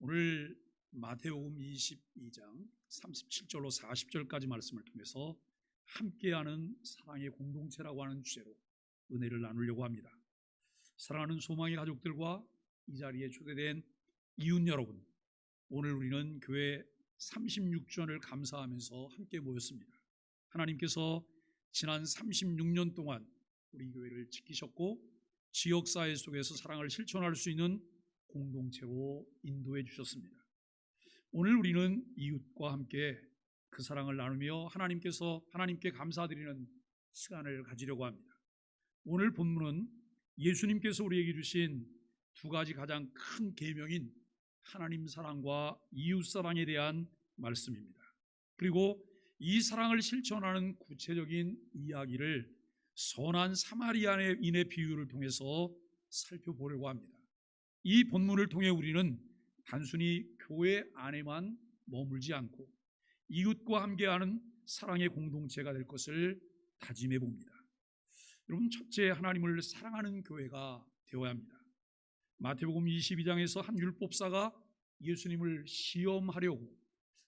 오늘 마태복음 22장 37절로 40절까지 말씀을 통해서 함께하는 사랑의 공동체라고 하는 주제로 은혜를 나누려고 합니다. 사랑하는 소망의 가족들과 이 자리에 초대된 이웃 여러분, 오늘 우리는 교회 36주년을 감사하면서 함께 모였습니다. 하나님께서 지난 36년 동안 우리 교회를 지키셨고 지역사회 속에서 사랑을 실천할 수 있는 공동체로 인도해 주셨습니다. 오늘 우리는 이웃과 함께 그 사랑을 나누며 하나님께 감사드리는 시간을 가지려고 합니다. 오늘 본문은 예수님께서 우리에게 주신 두 가지 가장 큰 계명인 하나님 사랑과 이웃 사랑에 대한 말씀입니다. 그리고 이 사랑을 실천하는 구체적인 이야기를 선한 사마리아인의 비유를 통해서 살펴보려고 합니다. 이 본문을 통해 우리는 단순히 교회 안에만 머물지 않고 이웃과 함께하는 사랑의 공동체가 될 것을 다짐해 봅니다. 여러분, 첫째, 하나님을 사랑하는 교회가 되어야 합니다. 마태복음 22장에서 한 율법사가 예수님을 시험하려고,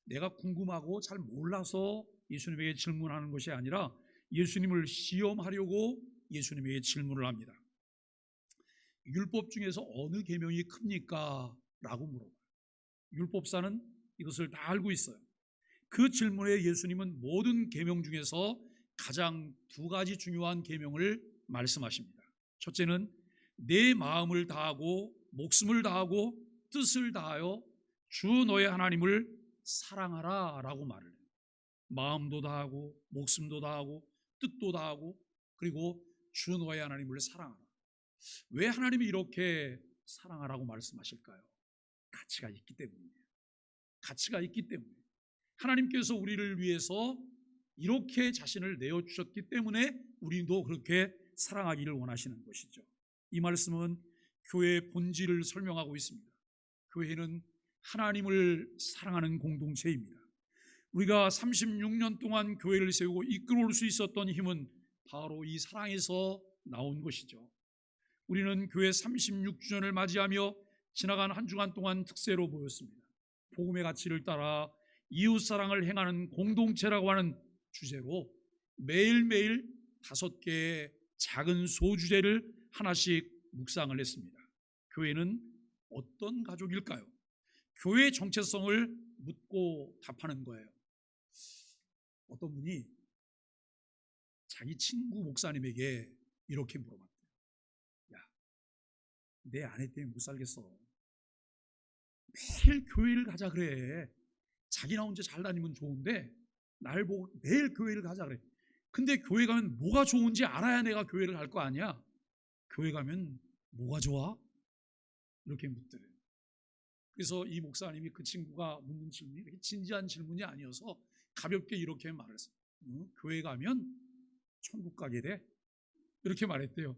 내가 궁금하고 잘 몰라서 예수님에게 질문하는 것이 아니라 예수님을 시험하려고 예수님에게 질문을 합니다. 율법 중에서 어느 계명이 큽니까? 라고 물어봐요. 율법사는 이것을 다 알고 있어요. 그 질문에 예수님은 모든 계명 중에서 가장 두 가지 중요한 계명을 말씀하십니다. 첫째는 내 마음을 다하고 목숨을 다하고 뜻을 다하여 주 너의 하나님을 사랑하라 라고 말을 해요. 마음도 다하고 목숨도 다하고 뜻도 다하고 그리고 주 너의 하나님을 사랑하라. 왜 하나님이 이렇게 사랑하라고 말씀하실까요? 가치가 있기 때문이에요. 가치가 있기 때문에 하나님께서 우리를 위해서 이렇게 자신을 내어주셨기 때문에 우리도 그렇게 사랑하기를 원하시는 것이죠. 이 말씀은 교회의 본질을 설명하고 있습니다. 교회는 하나님을 사랑하는 공동체입니다. 우리가 36년 동안 교회를 세우고 이끌어올 수 있었던 힘은 바로 이 사랑에서 나온 것이죠. 우리는 교회 36주년을 맞이하며 지나간 한 주간 동안 특세로 보였습니다. 복음의 가치를 따라 이웃사랑을 행하는 공동체라고 하는 주제로 매일매일 5개의 작은 소주제를 하나씩 묵상을 했습니다. 교회는 어떤 가족일까요? 교회의 정체성을 묻고 답하는 거예요. 어떤 분이 자기 친구 목사님에게 이렇게 물어봤대요. 야, 내 아내 때문에 못 살겠어. 매일 교회를 가자 그래. 자기나 혼자 잘 다니면 좋은데 날 보고 매일 교회를 가자 그래. 근데 교회 가면 뭐가 좋은지 알아야 내가 교회를 갈 거 아니야. 교회 가면 뭐가 좋아? 이렇게 묻더래요. 그래서 이 목사님이 그 친구가 묻는 질문이 그렇게 진지한 질문이 아니어서 가볍게 이렇게 말했어요. 교회 가면 천국 가게 돼? 이렇게 말했대요.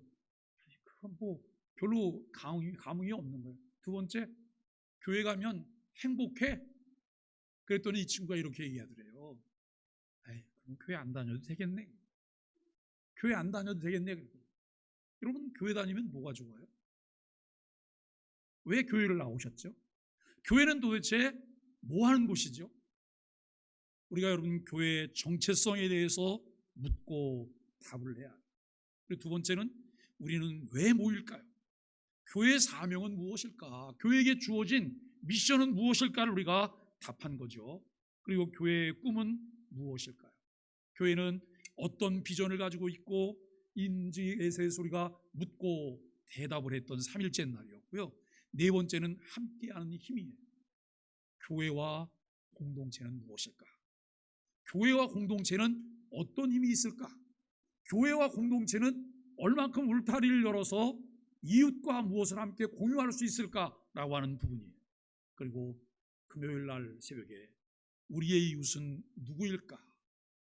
그건 뭐 별로 감흥이 없는 거예요. 두 번째, 교회 가면 행복해? 그랬더니 이 친구가 이렇게 얘기하더래요. 그럼 교회 안 다녀도 되겠네. 교회 안 다녀도 되겠네. 여러분, 교회 다니면 뭐가 좋아요? 왜 교회를 나오셨죠? 교회는 도대체 뭐 하는 곳이죠? 우리가 여러분 교회의 정체성에 대해서 묻고 답을 해야 해요. 그리고 두 번째는 우리는 왜 모일까요? 교회의 사명은 무엇일까? 교회에게 주어진 미션은 무엇일까를 우리가 답한 거죠. 그리고 교회의 꿈은 무엇일까요? 교회는 어떤 비전을 가지고 있고 인지에 대해서 우리가 묻고 대답을 했던 3일째 날이었고요. 네 번째는 함께하는 힘이에요. 교회와 공동체는 무엇일까? 교회와 공동체는 어떤 힘이 있을까? 교회와 공동체는 얼만큼 울타리를 열어서 이웃과 무엇을 함께 공유할 수 있을까라고 하는 부분이에요. 그리고 금요일 날 새벽에 우리의 이웃은 누구일까?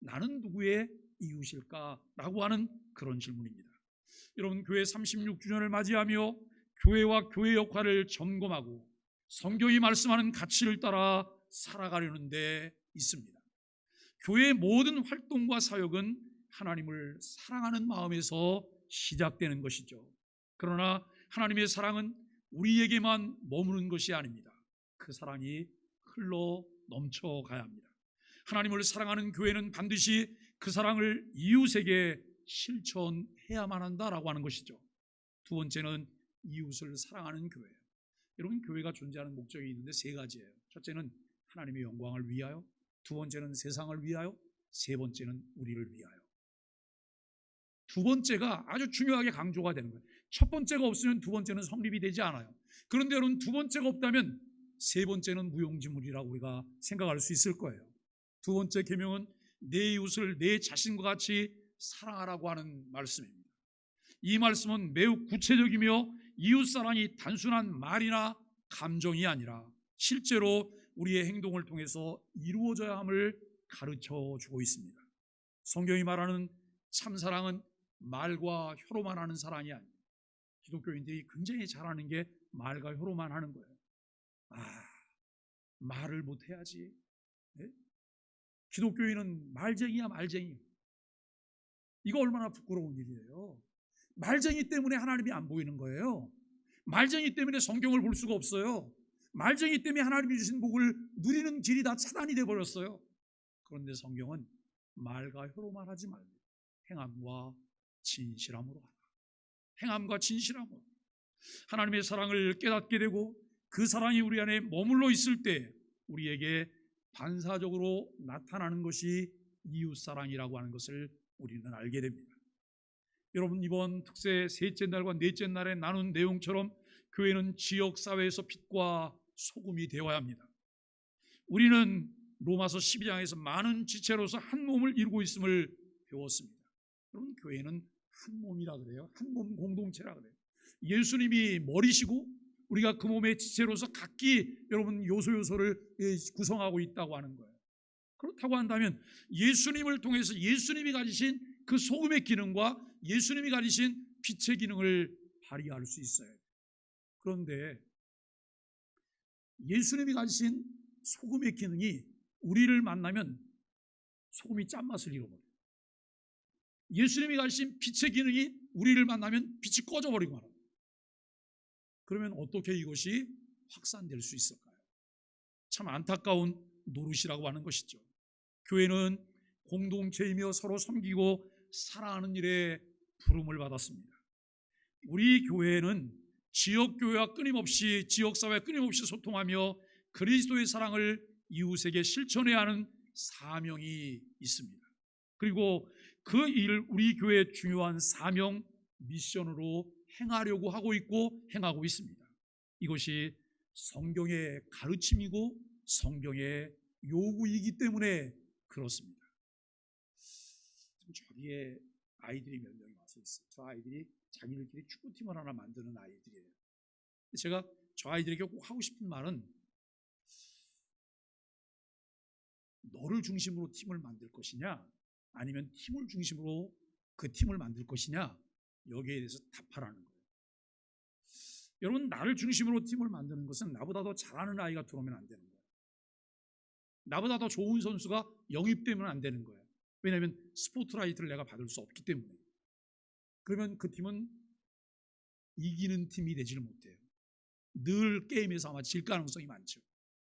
나는 누구의 이웃일까라고 하는 그런 질문입니다. 여러분, 교회 36주년을 맞이하며 교회와 교회 역할을 점검하고 성경이 말씀하는 가치를 따라 살아가려는 데 있습니다. 교회의 모든 활동과 사역은 하나님을 사랑하는 마음에서 시작되는 것이죠. 그러나 하나님의 사랑은 우리에게만 머무는 것이 아닙니다. 그 사랑이 흘러 넘쳐가야 합니다. 하나님을 사랑하는 교회는 반드시 그 사랑을 이웃에게 실천해야만 한다라고 하는 것이죠. 두 번째는 이웃을 사랑하는 교회. 여러분, 교회가 존재하는 목적이 있는데 세 가지예요. 첫째는 하나님의 영광을 위하여, 두 번째는 세상을 위하여, 세 번째는 우리를 위하여. 두 번째가 아주 중요하게 강조가 되는 거예요. 첫 번째가 없으면 두 번째는 성립이 되지 않아요. 그런데 여러분, 두 번째가 없다면 세 번째는 무용지물이라고 우리가 생각할 수 있을 거예요. 두 번째 계명은 내 이웃을 내 자신과 같이 사랑하라고 하는 말씀입니다. 이 말씀은 매우 구체적이며 이웃사랑이 단순한 말이나 감정이 아니라 실제로 우리의 행동을 통해서 이루어져야 함을 가르쳐 주고 있습니다. 성경이 말하는 참사랑은 말과 혀로만 하는 사랑이 아닙니다. 기독교인들이 굉장히 잘하는 게 말과 혀로만 하는 거예요. 말을 못해야지. 네? 기독교인은 말쟁이야, 말쟁이. 이거 얼마나 부끄러운 일이에요. 말쟁이 때문에 하나님이 안 보이는 거예요. 말쟁이 때문에 성경을 볼 수가 없어요. 말쟁이 때문에 하나님이 주신 복을 누리는 길이 다 차단이 되어버렸어요. 그런데 성경은 말과 혀로만 하지 말고 행함과 진실함으로 하라. 행함과 진실함으로. 하나님의 사랑을 깨닫게 되고 그 사랑이 우리 안에 머물러 있을 때 우리에게 반사적으로 나타나는 것이 이웃사랑이라고 하는 것을 우리는 알게 됩니다. 여러분, 이번 특세 셋째 날과 넷째 날에 나눈 내용처럼 교회는 지역사회에서 빛과 소금이 되어야 합니다. 우리는 로마서 12장에서 많은 지체로서 한 몸을 이루고 있음을 배웠습니다. 여러분, 교회는 한 몸이라 그래요. 한 몸 공동체라 그래요. 예수님이 머리시고 우리가 그 몸의 지체로서 각기 여러분 요소를 구성하고 있다고 하는 거예요. 그렇다고 한다면 예수님을 통해서 예수님이 가지신 그 소금의 기능과 예수님이 가지신 빛의 기능을 발휘할 수 있어요. 그런데 예수님이 가지신 소금의 기능이 우리를 만나면 소금이 짠맛을 잃어버려요. 예수님이 가지신 빛의 기능이 우리를 만나면 빛이 꺼져버리고 말아요. 그러면 어떻게 이것이 확산될 수 있을까요? 참 안타까운 노릇이라고 하는 것이죠. 교회는 공동체이며 서로 섬기고 사랑하는 일에 부름을 받았습니다. 우리 교회는 지역교회와 끊임없이 지역사회와 끊임없이 소통하며 그리스도의 사랑을 이웃에게 실천해야 하는 사명이 있습니다. 그리고 그 일을 우리 교회의 중요한 사명, 미션으로 행하려고 하고 있고 행하고 있습니다. 이것이 성경의 가르침이고 성경의 요구이기 때문에 그렇습니다. 저 뒤에 아이들이 몇 명이 와서 있어요. 저 아이들이 자기들끼리 축구팀을 하나 만드는 아이들이에요. 제가 저 아이들에게 꼭 하고 싶은 말은 너를 중심으로 팀을 만들 것이냐 아니면 팀을 중심으로 그 팀을 만들 것이냐, 여기에 대해서 답하라는 거예요. 여러분, 나를 중심으로 팀을 만드는 것은 나보다 더 잘하는 아이가 들어오면 안 되는 거예요. 나보다 더 좋은 선수가 영입되면 안 되는 거예요. 왜냐하면 스포트라이트를 내가 받을 수 없기 때문에. 그러면 그 팀은 이기는 팀이 되지를 못해요. 늘 게임에서 아마 질 가능성이 많죠.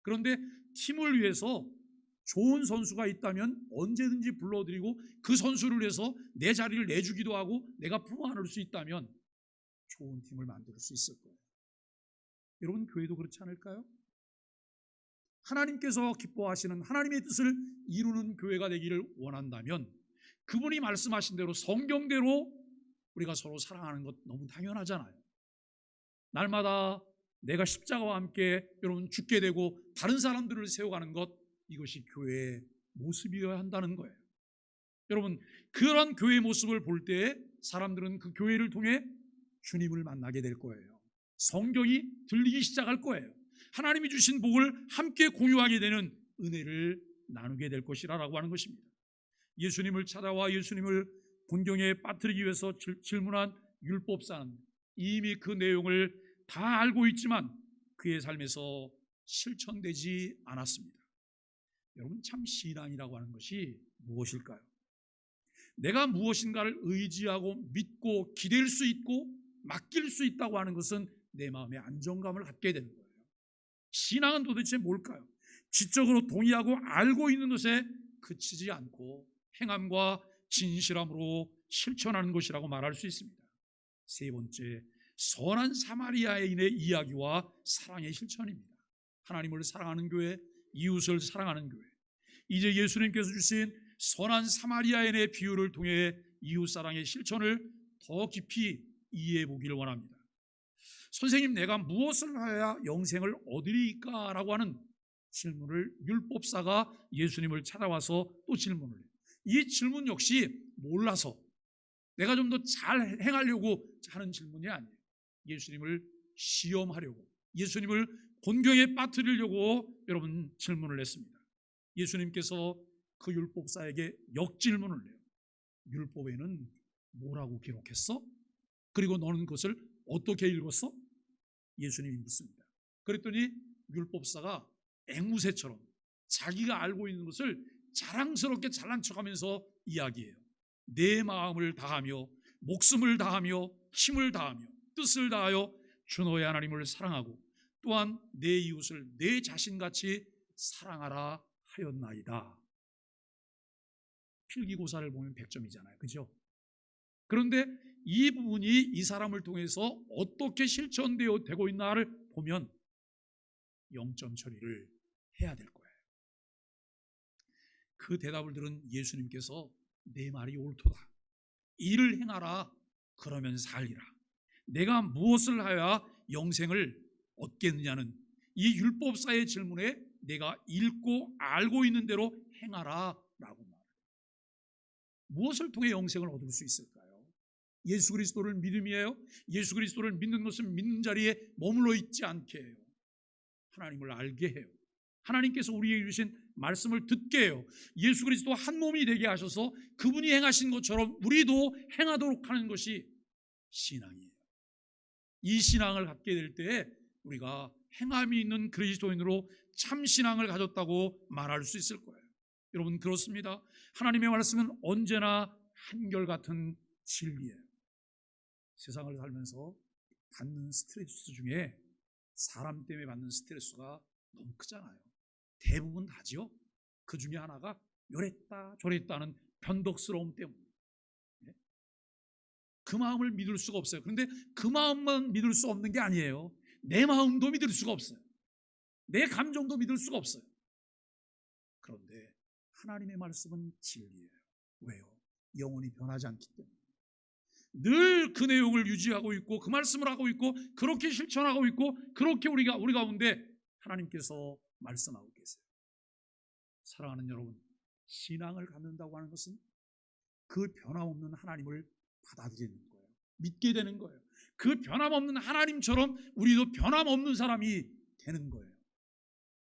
그런데 팀을 위해서 좋은 선수가 있다면 언제든지 불러드리고 그 선수를 위해서 내 자리를 내주기도 하고 내가 품어안을 수 있다면 좋은 팀을 만들 수 있을 거예요. 여러분, 교회도 그렇지 않을까요? 하나님께서 기뻐하시는 하나님의 뜻을 이루는 교회가 되기를 원한다면 그분이 말씀하신 대로 성경대로 우리가 서로 사랑하는 것 너무 당연하잖아요. 날마다 내가 십자가와 함께 여러분 죽게 되고 다른 사람들을 세워가는 것, 이것이 교회의 모습이어야 한다는 거예요. 여러분, 그런 교회의 모습을 볼 때 사람들은 그 교회를 통해 주님을 만나게 될 거예요. 성경이 들리기 시작할 거예요. 하나님이 주신 복을 함께 공유하게 되는 은혜를 나누게 될 것이라고 하는 것입니다. 예수님을 찾아와 예수님을 곤경에 빠뜨리기 위해서 질문한 율법사는 이미 그 내용을 다 알고 있지만 그의 삶에서 실천되지 않았습니다. 여러분, 참 신앙이라고 하는 것이 무엇일까요? 내가 무엇인가를 의지하고 믿고 기댈 수 있고 맡길 수 있다고 하는 것은 내 마음의 안정감을 갖게 되는 거예요. 신앙은 도대체 뭘까요? 지적으로 동의하고 알고 있는 것에 그치지 않고 행함과 진실함으로 실천하는 것이라고 말할 수 있습니다. 세 번째, 선한 사마리아인의 이야기와 사랑의 실천입니다. 하나님을 사랑하는 교회, 이웃을 사랑하는 교회. 이제 예수님께서 주신 선한 사마리아인의 비유를 통해 이웃사랑의 실천을 더 깊이 이해해 보기를 원합니다. 선생님, 내가 무엇을 하여야 영생을 얻으리까? 라고 하는 질문을 율법사가 예수님을 찾아와서 또 질문을 해요. 이 질문 역시 몰라서 내가 좀 더 잘 행하려고 하는 질문이 아니에요. 예수님을 시험하려고, 예수님을 곤경에 빠뜨리려고 여러분 질문을 했습니다. 예수님께서 그 율법사에게 역질문을 해요. 율법에는 뭐라고 기록했어? 그리고 너는 그것을 어떻게 읽었어? 예수님이 묻습니다. 그랬더니 율법사가 앵무새처럼 자기가 알고 있는 것을 자랑스럽게 잘난 척하면서 이야기해요. 내 마음을 다하며 목숨을 다하며 힘을 다하며 뜻을 다하여 주 너의 하나님을 사랑하고 또한 내 이웃을 내 자신같이 사랑하라 하였나이다. 필기고사를 보면 100점이잖아요. 그죠? 그런데 이 부분이 이 사람을 통해서 어떻게 실천되고 있나를 보면 0점 처리를 해야 될 거예요. 그 대답을 들은 예수님께서 내 말이 옳도다. 이를 행하라. 그러면 살리라. 내가 무엇을 하여야 영생을 얻겠느냐는 이 율법사의 질문에 내가 읽고 알고 있는 대로 행하라 라고 말해요. 무엇을 통해 영생을 얻을 수 있을까요? 예수 그리스도를 믿음이에요. 예수 그리스도를 믿는 것은 믿는 자리에 머물러 있지 않게 해요. 하나님을 알게 해요. 하나님께서 우리에게 주신 말씀을 듣게 해요. 예수 그리스도 한 몸이 되게 하셔서 그분이 행하신 것처럼 우리도 행하도록 하는 것이 신앙이에요. 이 신앙을 갖게 될 때 우리가 행함이 있는 그리스도인으로 참 신앙을 가졌다고 말할 수 있을 거예요. 여러분, 그렇습니다. 하나님의 말씀은 언제나 한결같은 진리예요. 세상을 살면서 받는 스트레스 중에 사람 때문에 받는 스트레스가 너무 크잖아요. 대부분 다지요. 그 중에 하나가 요랬다 저랬다 하는 변덕스러움 때문에. 그 마음을 믿을 수가 없어요. 그런데 그 마음만 믿을 수 없는 게 아니에요. 내 마음도 믿을 수가 없어요. 내 감정도 믿을 수가 없어요. 그런데 하나님의 말씀은 진리예요. 왜요? 영원히 변하지 않기 때문에. 늘 그 내용을 유지하고 있고 그 말씀을 하고 있고 그렇게 실천하고 있고 그렇게 우리 가운데 하나님께서 말씀하고 계세요. 사랑하는 여러분, 신앙을 갖는다고 하는 것은 그 변함없는 하나님을 받아들이는 거예요. 믿게 되는 거예요. 그 변함없는 하나님처럼 우리도 변함없는 사람이 되는 거예요.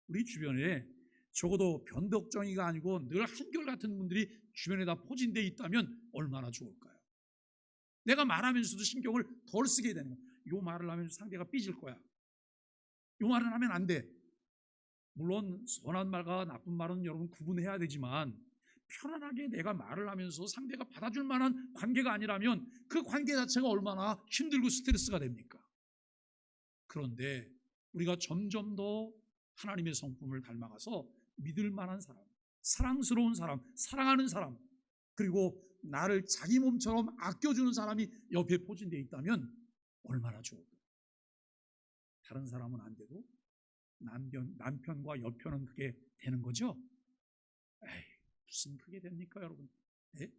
우리 주변에 적어도 변덕정이가 아니고 늘 한결같은 분들이 주변에 다 포진되어 있다면 얼마나 좋을까요? 내가 말하면서도 신경을 덜 쓰게 되는 거예요. 요 말을 하면 상대가 삐질 거야. 요 말을 하면 안 돼. 물론 선한 말과 나쁜 말은 여러분 구분해야 되지만 편안하게 내가 말을 하면서 상대가 받아줄 만한 관계가 아니라면 그 관계 자체가 얼마나 힘들고 스트레스가 됩니까? 그런데 우리가 점점 더 하나님의 성품을 닮아가서 믿을 만한 사람, 사랑스러운 사람, 사랑하는 사람, 그리고 나를 자기 몸처럼 아껴주는 사람이 옆에 포진되어 있다면 얼마나 좋을까요? 다른 사람은 안 돼도 남편과 여편은 그게 되는 거죠? 에이, 무슨 그게 됩니까, 여러분? 에?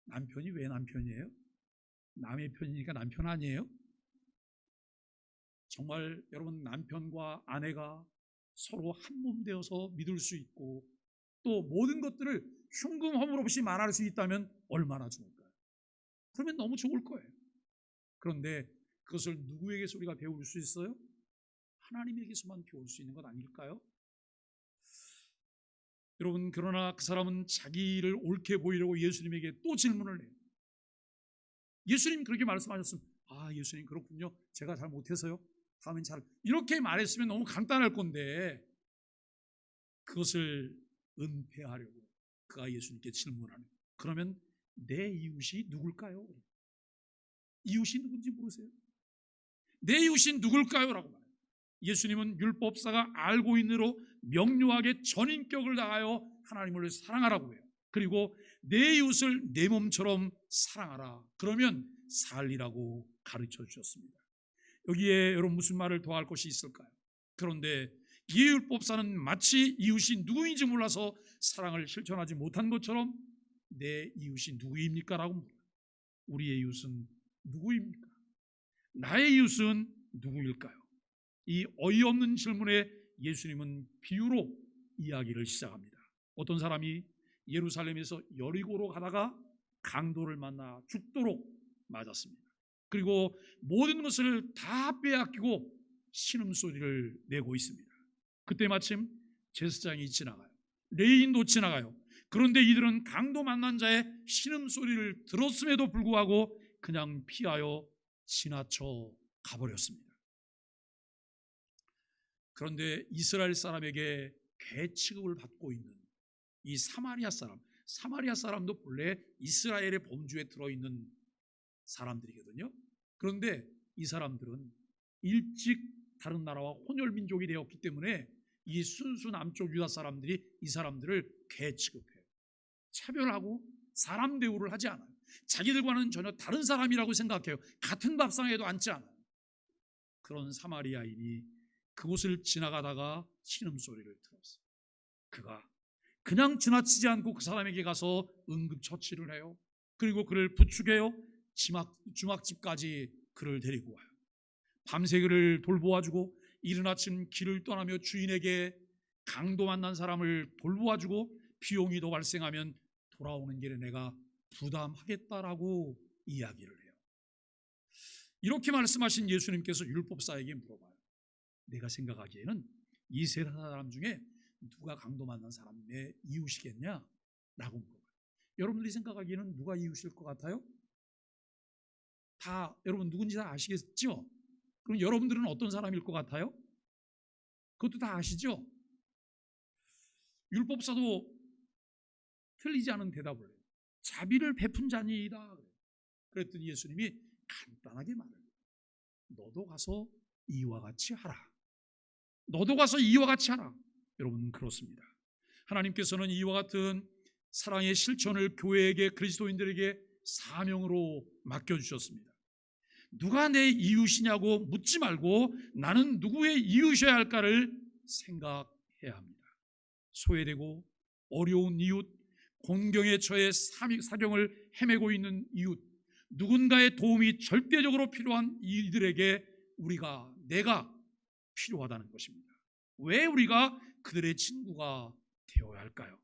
남편이 왜 남편이에요? 남의 편이니까 남편 아니에요? 정말 여러분, 남편과 아내가 서로 한 몸 되어서 믿을 수 있고 또 모든 것들을 흉금 허물 없이 말할 수 있다면 얼마나 좋을까요? 그러면 너무 좋을 거예요. 그런데 그것을 누구에게서 우리가 배울 수 있어요? 하나님에게서만 배울 수 있는 것 아닐까요? 여러분, 그러나 그 사람은 자기를 옳게 보이려고 예수님에게 또 질문을 해요. 예수님 그렇게 말씀하셨으면 예수님 그렇군요. 제가 잘 못해서요. 다음엔 잘 이렇게 말했으면 너무 간단할 건데 그것을 은폐하려고 그가 예수님께 질문하는. 그러면 내 이웃이 누굴까요? 이웃이 누군지 모르세요? 내 이웃이 누굴까요? 라고 말해요. 예수님은 율법사가 알고 있는 대로 명료하게 전인격을 다하여 하나님을 사랑하라고 해요. 그리고 내 이웃을 내 몸처럼 사랑하라. 그러면 살리라고 가르쳐 주셨습니다. 여기에 여러분 무슨 말을 더할 것이 있을까요? 그런데 이 율법사는 마치 이웃이 누구인지 몰라서 사랑을 실천하지 못한 것처럼 내 이웃이 누구입니까? 라고 물어요. 우리의 이웃은 누구입니까? 나의 이웃은 누구일까요? 이 어이없는 질문에 예수님은 비유로 이야기를 시작합니다. 어떤 사람이 예루살렘에서 여리고로 가다가 강도를 만나 죽도록 맞았습니다. 그리고 모든 것을 다 빼앗기고 신음소리를 내고 있습니다. 그때 마침 제사장이 지나가요. 레위인도 지나가요. 그런데 이들은 강도 만난 자의 신음소리를 들었음에도 불구하고 그냥 피하여 지나쳐 가버렸습니다. 그런데 이스라엘 사람에게 개 취급을 받고 있는 이 사마리아 사람도 본래 이스라엘의 범주에 들어있는 사람들이거든요. 그런데 이 사람들은 일찍 다른 나라와 혼혈민족이 되었기 때문에 이 순수 남쪽 유다 사람들이 이 사람들을 개 취급해요. 차별하고 사람 대우를 하지 않아요. 자기들과는 전혀 다른 사람이라고 생각해요. 같은 밥상에도 앉지 않아요. 그런 사마리아인이 그곳을 지나가다가 신음소리를 들었어요. 그가 그냥 지나치지 않고 그 사람에게 가서 응급처치를 해요. 그리고 그를 부축해요. 주막집까지 그를 데리고 와요. 밤새 그를 돌보아주고 이른 아침 길을 떠나며 주인에게 강도 만난 사람을 돌보아주고 비용이 더 발생하면 돌아오는 길에 내가 부담하겠다라고 이야기를 해요. 이렇게 말씀하신 예수님께서 율법사에게 물어봐요. 내가 생각하기에는 이 세 사람 중에 누가 강도 만난 사람의 이웃이겠냐? 라고 물어봐요. 여러분들이 생각하기에는 누가 이웃일 것 같아요? 다 여러분 누군지 다 아시겠죠? 그럼 여러분들은 어떤 사람일 것 같아요? 그것도 다 아시죠? 율법사도 틀리지 않은 대답을 해요. 자비를 베푼 자니이다. 그랬더니 예수님이 간단하게 말해요. 너도 가서 이와 같이 하라. 너도 가서 이와 같이 하라. 여러분 그렇습니다. 하나님께서는 이와 같은 사랑의 실천을 교회에게 그리스도인들에게 사명으로 맡겨주셨습니다. 누가 내 이웃이냐고 묻지 말고 나는 누구의 이웃이어야 할까를 생각해야 합니다. 소외되고 어려운 이웃, 곤경에 처해 사경을 헤매고 있는 이웃, 누군가의 도움이 절대적으로 필요한 이들에게 내가 필요하다는 것입니다. 왜 우리가 그들의 친구가 되어야 할까요?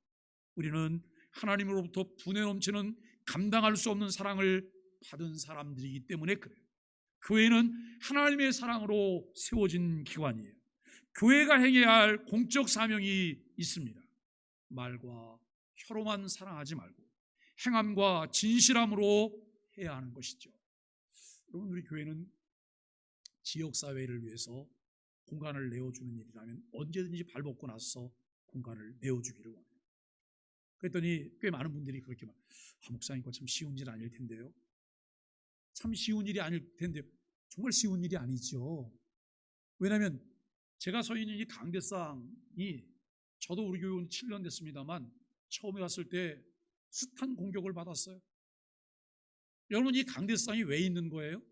우리는 하나님으로부터 분에 넘치는 감당할 수 없는 사랑을 받은 사람들이기 때문에 그래요. 교회는 하나님의 사랑으로 세워진 기관이에요. 교회가 해야 할 공적 사명이 있습니다. 말과 혀로만 사랑하지 말고 행함과 진실함으로 해야 하는 것이죠. 여러분 우리 교회는 지역사회를 위해서 공간을 내어주는 일이라면 언제든지 발벗고 나서 공간을 내어주기를 원해요. 그랬더니 꽤 많은 분들이 그렇게 말해요. 목사님 거 참 쉬운 일 아닐 텐데요. 참 쉬운 일이 아닐 텐데요. 정말 쉬운 일이 아니죠. 왜냐하면 제가 서 있는 이 강대상이 저도 우리 교회 온 7년 됐습니다만 처음에 왔을 때 숱한 공격을 받았어요. 여러분 이 강대상이 왜 있는 거예요?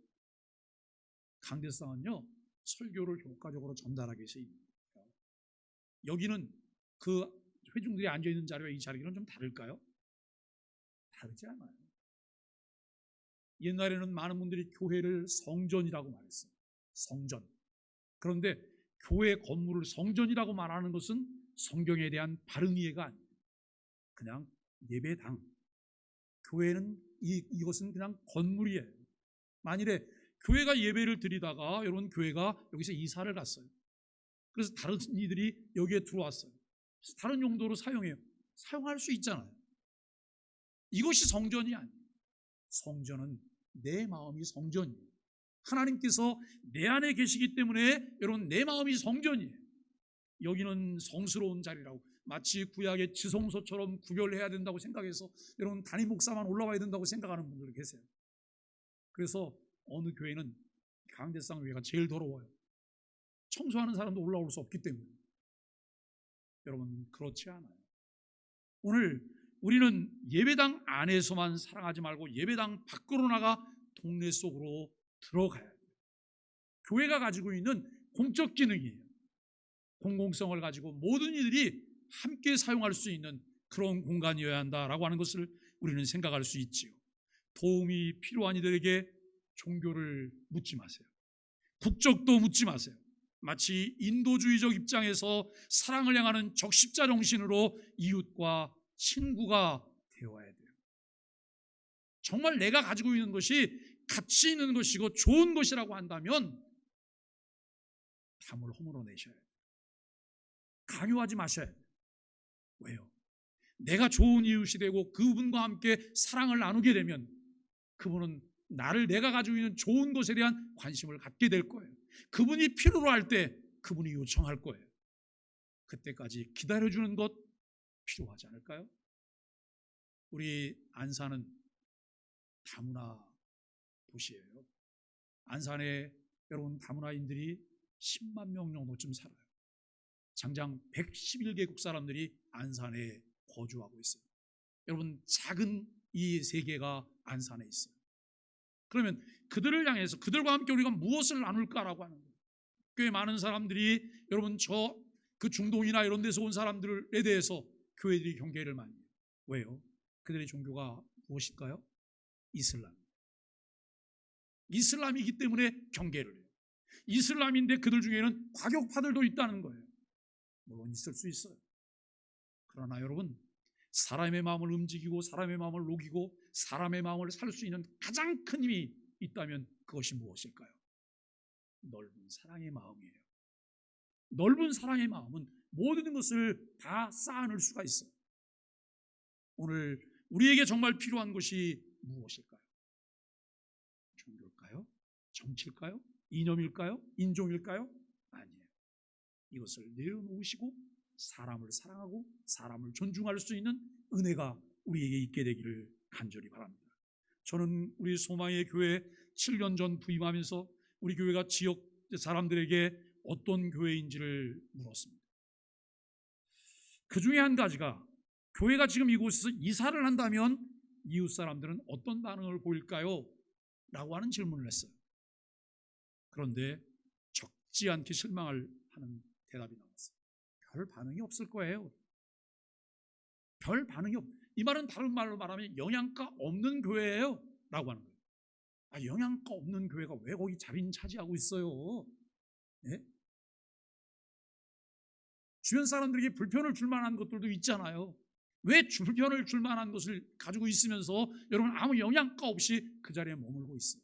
강대상은요 설교를 효과적으로 전달하기 위해서 있는 거예요. 여기는 그 회중들이 앉아있는 자리와 이 자리는 좀 다를까요? 다르지 않아요. 옛날에는 많은 분들이 교회를 성전이라고 말했어요. 성전. 그런데 교회 건물을 성전이라고 말하는 것은 성경에 대한 바른 이해가 아니에요. 그냥 예배당. 교회는 이것은 그냥 건물이에요. 만일에 교회가 예배를 드리다가 여러분 교회가 여기서 이사를 갔어요. 그래서 다른 이들이 여기에 들어왔어요. 다른 용도로 사용해요. 사용할 수 있잖아요. 이것이 성전이 아니에요. 성전은 내 마음이 성전이에요. 하나님께서 내 안에 계시기 때문에 여러분 내 마음이 성전이에요. 여기는 성스러운 자리라고 마치 구약의 지성소처럼 구별해야 된다고 생각해서 여러분 담임 목사만 올라와야 된다고 생각하는 분들 계세요. 그래서 어느 교회는 강대상 위에가 제일 더러워요. 청소하는 사람도 올라올 수 없기 때문에. 여러분, 그렇지 않아요. 오늘 우리는 예배당 안에서만 사랑하지 말고 예배당 밖으로 나가 동네 속으로 들어가야 돼요. 교회가 가지고 있는 공적 기능이에요. 공공성을 가지고 모든 이들이 함께 사용할 수 있는 그런 공간이어야 한다라고 하는 것을 우리는 생각할 수 있지요. 도움이 필요한 이들에게 종교를 묻지 마세요. 국적도 묻지 마세요. 마치 인도주의적 입장에서 사랑을 향하는 적십자 정신으로 이웃과 친구가 되어야 돼요. 정말 내가 가지고 있는 것이 가치 있는 것이고 좋은 것이라고 한다면 담을 허물어내셔야 돼요. 강요하지 마셔야 돼요. 왜요? 내가 좋은 이웃이 되고 그분과 함께 사랑을 나누게 되면 그분은 나를 내가 가지고 있는 좋은 것에 대한 관심을 갖게 될 거예요. 그분이 필요로 할 때 그분이 요청할 거예요. 그때까지 기다려주는 것 필요하지 않을까요? 우리 안산은 다문화 도시예요. 안산에 여러분 다문화인들이 10만 명 정도쯤 살아요. 장장 111개국 사람들이 안산에 거주하고 있어요. 여러분, 작은 이 세계가 안산에 있어요. 그러면 그들을 향해서 그들과 함께 우리가 무엇을 나눌까라고 하는 거예요. 꽤 많은 사람들이 여러분 그 중동이나 이런 데서 온 사람들에 대해서 교회들이 경계를 많이 해요. 왜요? 그들의 종교가 무엇일까요? 이슬람이기 때문에 경계를 해요. 이슬람인데 그들 중에는 과격파들도 있다는 거예요. 물론 있을 수 있어요. 그러나 여러분, 사람의 마음을 움직이고 사람의 마음을 녹이고 사람의 마음을 살 수 있는 가장 큰 힘이 있다면 그것이 무엇일까요? 넓은 사랑의 마음이에요. 넓은 사랑의 마음은 모든 것을 다 쌓아낼 수가 있어요. 오늘 우리에게 정말 필요한 것이 무엇일까요? 종교일까요? 정치일까요? 이념일까요? 인종일까요? 아니에요. 이것을 내려놓으시고 사람을 사랑하고 사람을 존중할 수 있는 은혜가 우리에게 있게 되기를 간절히 바랍니다. 저는 우리 소망의 교회 7년 전 부임하면서 우리 교회가 지역 사람들에게 어떤 교회인지를 물었습니다. 그 중에 한 가지가 교회가 지금 이곳에서 이사를 한다면 이웃 사람들은 어떤 반응을 보일까요? 라고 하는 질문을 했어요. 그런데 적지 않게 실망을 하는 대답이 나왔어요. 별 반응이 없을 거예요. 별 반응이 없. 이 말은 다른 말로 말하면 영양가 없는 교회예요 라고 하는 거예요. 영양가 없는 교회가 왜 거기 자리는 차지하고 있어요? 네? 주변 사람들에게 불편을 줄 만한 것들도 있잖아요. 왜 불편을 줄 만한 것을 가지고 있으면서 여러분 아무 영양가 없이 그 자리에 머물고 있어요?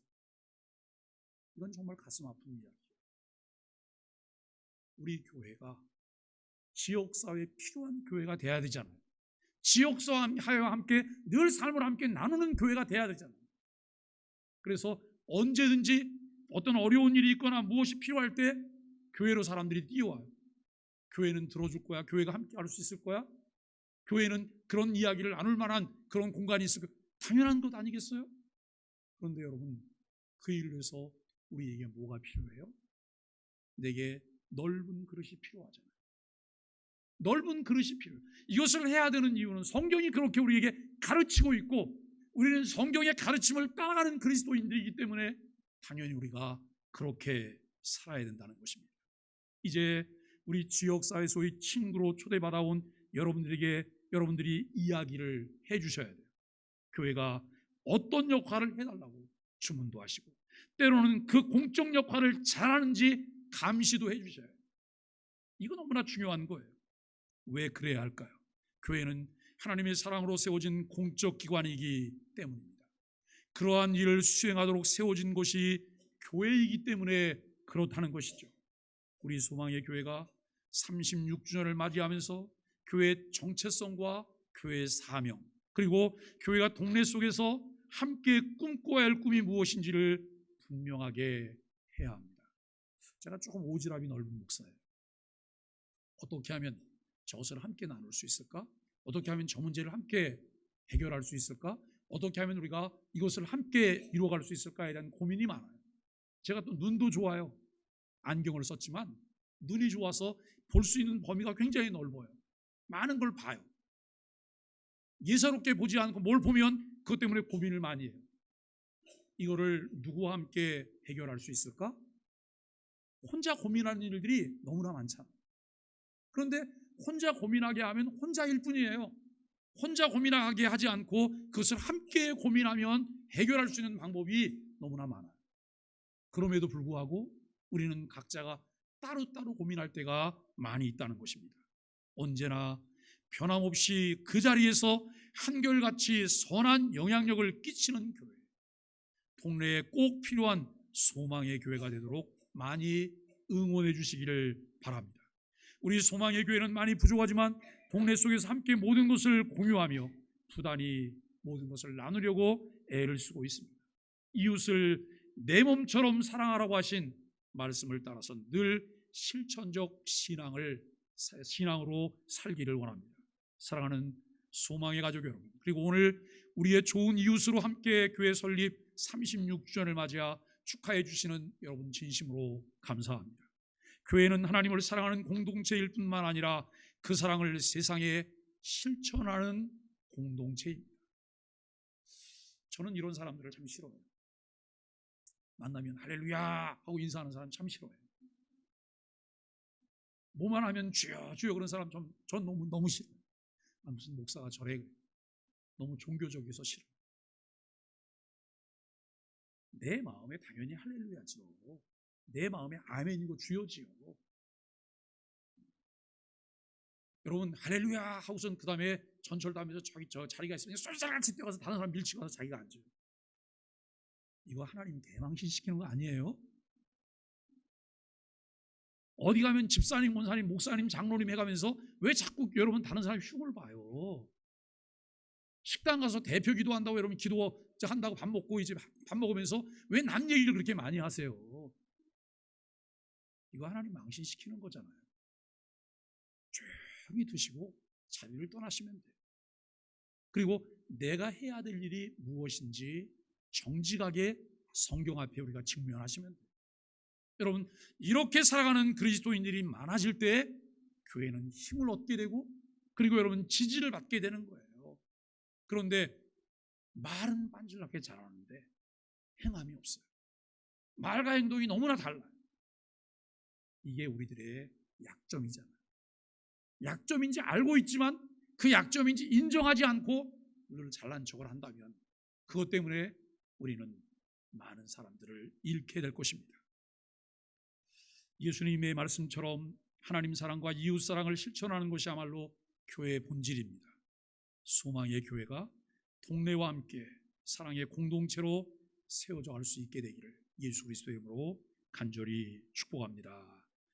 이건 정말 가슴 아픈 이야기예요. 우리 교회가 지역사회에 필요한 교회가 돼야 되잖아요. 지역사회와 함께 늘 삶을 함께 나누는 교회가 돼야 되잖아요. 그래서 언제든지 어떤 어려운 일이 있거나 무엇이 필요할 때 교회로 사람들이 뛰어와요. 교회는 들어줄 거야. 교회가 함께 할 수 있을 거야. 교회는 그런 이야기를 나눌 만한 그런 공간이 있을 거야. 당연한 것 아니겠어요? 그런데 여러분, 그 일을 위해서 우리에게 뭐가 필요해요? 내게 넓은 그릇이 필요하잖아요. 넓은 그릇이 필요해요. 이것을 해야 되는 이유는 성경이 그렇게 우리에게 가르치고 있고 우리는 성경의 가르침을 따라가는 그리스도인들이기 때문에 당연히 우리가 그렇게 살아야 된다는 것입니다. 이제 우리 지역사회 소위 친구로 초대받아온 여러분들이 이야기를 해주셔야 돼요. 교회가 어떤 역할을 해달라고 주문도 하시고 때로는 그 공적 역할을 잘하는지 감시도 해주셔야 해요. 이거 너무나 중요한 거예요. 왜 그래야 할까요? 교회는 하나님의 사랑으로 세워진 공적 기관이기 때문입니다. 그러한 일을 수행하도록 세워진 곳이 교회이기 때문에 그렇다는 것이죠. 우리 소망의 교회가 36주년을 맞이하면서 교회의 정체성과 교회의 사명, 그리고 교회가 동네 속에서 함께 꿈꿔야 할 꿈이 무엇인지를 분명하게 해야 합니다. 제가 조금 오지랖이 넓은 목사예요. 어떻게 하면 저것을 함께 나눌 수 있을까? 어떻게 하면 저 문제를 함께 해결할 수 있을까? 어떻게 하면 우리가 이것을 함께 이루어갈 수 있을까에 대한 고민이 많아요. 제가 또 눈도 좋아요. 안경을 썼지만 눈이 좋아서 볼 수 있는 범위가 굉장히 넓어요. 많은 걸 봐요. 예사롭게 보지 않고 뭘 보면 그것 때문에 고민을 많이 해요. 이거를 누구와 함께 해결할 수 있을까? 혼자 고민하는 일들이 너무나 많잖아요. 그런데 혼자 고민하게 하면 혼자일 뿐이에요. 혼자 고민하게 하지 않고 그것을 함께 고민하면 해결할 수 있는 방법이 너무나 많아요. 그럼에도 불구하고 우리는 각자가 따로따로 고민할 때가 많이 있다는 것입니다. 언제나 변함없이 그 자리에서 한결같이 선한 영향력을 끼치는 교회, 동네에 꼭 필요한 소망의 교회가 되도록 많이 응원해 주시기를 바랍니다. 우리 소망의 교회는 많이 부족하지만 동네 속에서 함께 모든 것을 공유하며 부단히 모든 것을 나누려고 애를 쓰고 있습니다. 이웃을 내 몸처럼 사랑하라고 하신 말씀을 따라서 늘 실천적 신앙으로 살기를 원합니다. 사랑하는 소망의 가족 여러분, 그리고 오늘 우리의 좋은 이웃으로 함께 교회 설립 36주년을 맞이하 축하해 주시는 여러분 진심으로 감사합니다. 교회는 하나님을 사랑하는 공동체일 뿐만 아니라 그 사랑을 세상에 실천하는 공동체입니다. 저는 이런 사람들을 참 싫어해요. 만나면 할렐루야 하고 인사하는 사람 참 싫어해요. 뭐만 하면 주여 주여 그런 사람 전 너무 싫어요. 무슨 목사가 저래 너무 종교적이어서 싫어요. 내 마음에 당연히 할렐루야지요. 내 마음에 아멘이고 주여지요. 여러분 할렐루야 하고선 그 다음에 전철다면서 저 자리가 있으면 쏠쏠같이 뛰어가서 다른 사람 밀치고 가서 자기가 앉아요. 이거 하나님 대망신시키는 거 아니에요? 어디 가면 집사님, 권사님, 목사님, 장로님 해가면서 왜 자꾸 여러분 다른 사람 흉을 봐요? 식당 가서 대표 기도한다고 여러분 기도한다고 밥 먹고 이제 밥 먹으면서 왜 남 얘기를 그렇게 많이 하세요? 이거 하나님 망신시키는 거잖아요. 조용히 드시고 자리를 떠나시면 돼요. 그리고 내가 해야 될 일이 무엇인지 정직하게 성경 앞에 우리가 직면하시면 돼요. 여러분 이렇게 살아가는 그리스도인들이 많아질 때 교회는 힘을 얻게 되고 그리고 여러분 지지를 받게 되는 거예요. 그런데 말은 빤질나게 잘하는데 행함이 없어요. 말과 행동이 너무나 달라요. 이게 우리들의 약점이잖아요. 약점인지 알고 있지만 그 약점인지 인정하지 않고 우리를 잘난 척을 한다면 그것 때문에 우리는 많은 사람들을 잃게 될 것입니다. 예수님의 말씀처럼 하나님 사랑과 이웃 사랑을 실천하는 것이야말로 교회의 본질입니다. 소망의 교회가 동네와 함께 사랑의 공동체로 세워져 갈 수 있게 되기를 예수 그리스도의 이름으로 간절히 축복합니다.